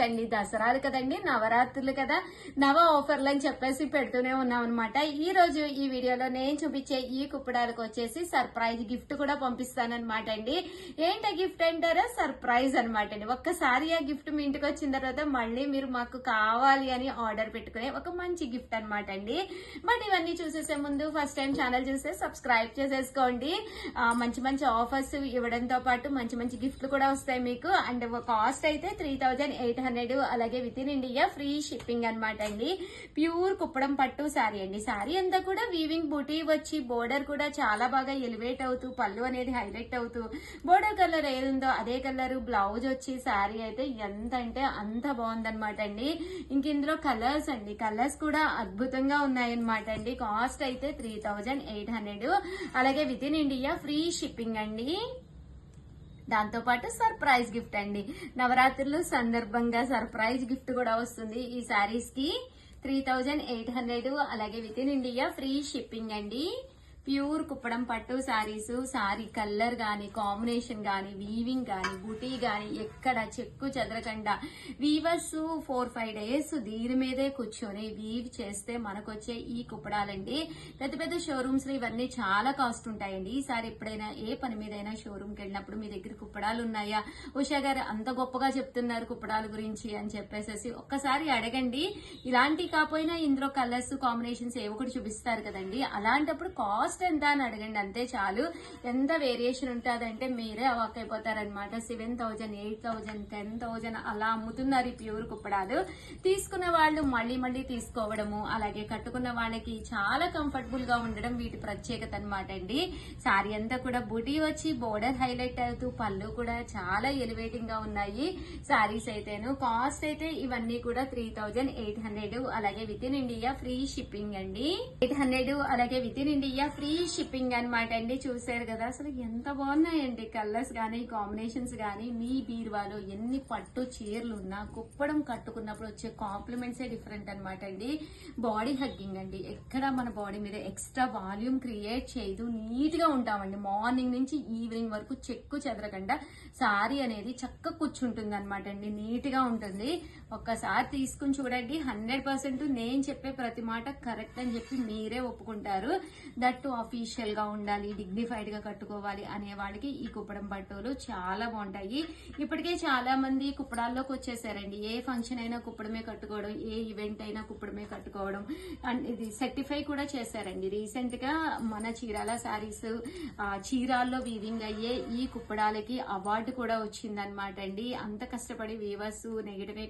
అండి దసరాలు కదండి, నవరాత్రులు కదా, నవ ఆఫర్లు అని చెప్పేసి పెడుతూనే ఉన్నాం అనమాట. ఈ రోజు ఈ వీడియోలో నేను చూపించే ఈ కుప్పడాలకు వచ్చేసి సర్ప్రైజ్ గిఫ్ట్ కూడా పంపిస్తానమాట అండి. ఏంటి గిఫ్ట్ అంటారా? సర్ప్రైజ్ అనమాట అండి. ఒక్కసారి ఆ గిఫ్ట్ మీ ఇంటికి వచ్చిన తర్వాత మళ్ళీ మీరు మాకు కావాలి అని ఆర్డర్ పెట్టుకునే ఒక మంచి గిఫ్ట్ అనమాట అండి. బట్ ఇవన్నీ చూసేసే ముందు ఫస్ట్ టైం ఛానల్ చూస్తే సబ్స్క్రైబ్ చేసేసుకోండి. మంచి మంచి ఆఫర్స్ ఇవ్వడంతో పాటు మంచి మంచి గిఫ్ట్లు కూడా వస్తాయి మీకు. అండ్ కాస్ట్ అయితే 3800, అలాగే with in India free shipping అనమాట అండి. ప్యూర్ కుప్పడం పట్టు శారీ అండి. శారీ అంతా కూడా వీవింగ్ బూటీ వచ్చి బోర్డర్ కూడా చాలా బాగా ఎలివేట్ అవుతూ పళ్ళు అనేది హైలైట్ అవుతూ బోర్డర్ కలర్ ఏదుందో అదే కలర్ బ్లౌజ్ వచ్చి శారీ అయితే ఎంత అంటే అంత బాగుందనమాట అండి. ఇంక ఇందులో కలర్స్ అండి, కలర్స్ కూడా అద్భుతంగా ఉన్నాయన్నమాట అండి. కాస్ట్ అయితే 3800, అలాగే with in India free shipping అండి. దాంతో పాటు సర్ప్రైజ్ గిఫ్ట్ అండి. నవరాత్రులు సందర్భంగా సర్ప్రైజ్ గిఫ్ట్ కూడా వస్తుంది ఈ శారీస్ కి. 3800, అలాగే with in India free shipping అండి. ప్యూర్ కుప్పడం పట్టు శారీస్, శారీ కలర్ గాని కాంబినేషన్ గాని వీవింగ్ గాని బుటీ గాని ఎక్కడ చెక్కు చెదరకుండా వీవర్స్ 4-5 days దీని మీదే కూర్చొని వీవ్ చేస్తే మనకొచ్చే ఈ కుప్పడాలండి. పెద్ద పెద్ద షోరూమ్స్ లో ఇవన్నీ చాలా కాస్ట్ ఉంటాయండి. ఈసారి ఎప్పుడైనా ఏ పని మీదైనా షోరూమ్ కి వెళ్ళినప్పుడు మీ దగ్గర కుప్పడాలు ఉన్నాయా, ఉషా గారు అంత గొప్పగా చెప్తున్నారు కుప్పడాల గురించి అని చెప్పేసి ఒక్కసారి అడగండి. ఇలాంటి కాకపోయినా ఇందులో కలర్స్ కాంబినేషన్స్ ఏవో ఒకటి చూపిస్తారు కదండి, అలాంటప్పుడు కాస్ట్ ఎంత అని అడగండి, అంతే చాలు. ఎంత వేరియేషన్ ఉంటుందంటే మీరే అవాక్ అయిపోతారనమాట. 7000, 8000, 10,000 అలా అమ్ముతున్నారు ఈ ప్యూర్ కుప్పడాలు. తీసుకున్న వాళ్ళు మళ్ళీ మళ్ళీ తీసుకోవడము, అలాగే కట్టుకున్న వాళ్ళకి చాలా కంఫర్టబుల్ గా ఉండడం వీటి ప్రత్యేకత అనమాట అండి. శారీ అంతా కూడా బూటీ వచ్చి బోర్డర్ హైలైట్ అవుతూ పళ్ళు కూడా చాలా ఎలివేటింగ్ గా ఉన్నాయి శారీస్ అయితేను. కాస్ట్ అయితే ఇవన్నీ కూడా 3800, అలాగే with in India free shipping అండి. 800, అలాగే with in India free shipping అనమాట అండి. చూసారు కదా అసలు ఎంత బాగున్నాయండి కలర్స్ గానీ కాంబినేషన్స్ గానీ. మీ బీరువాలో ఎన్ని పట్టు చీరలు ఉన్నా కుప్పడం కట్టుకున్నప్పుడు వచ్చే కాంప్లిమెంట్సే డిఫరెంట్ అనమాట అండి. బాడీ హగ్గింగ్ అండి, ఎక్కడ మన బాడీ మీద ఎక్స్ట్రా వాల్యూమ్ క్రియేట్ చేయదు, నీట్ గా ఉంటామండి. మార్నింగ్ నుంచి ఈవినింగ్ వరకు చెక్కు చెదరకుండా సారీ అనేది చక్కగా కూర్చుంటుంది అనమాట అండి, నీట్ గా ఉంటుంది. ఒక్కసారి తీసుకుని చూడండి, 100% నేను చెప్పే ప్రతి మాట కరెక్ట్ అని చెప్పి మీరే ఒప్పుకుంటారు. దట్టు అఫీషియల్ గా ఉండాలి, డిగ్నిఫైడ్ గా కట్టుకోవాలి అనే వాళ్ళకి ఈ కుప్పడం పట్టులు చాలా బాగుంటాయి. ఇప్పటికే చాలా మంది కుప్పడాల్లోకి వచ్చేసారండి. ఏ ఫంక్షన్ అయినా కుప్పడమే కట్టుకోవడం, ఏ ఈవెంట్ అయినా కుప్పడమే కట్టుకోవడం. అండ్ ఇది సర్టిఫై కూడా చేశారండి రీసెంట్ గా. మన చీరాల శారీస్ చీరాల్లో వీవింగ్ అయ్యే ఈ కుప్పడాలకి అవార్డు కూడా వచ్చిందనమాట అండి. అంత కష్టపడి వీవర్స్ నెగిటివ్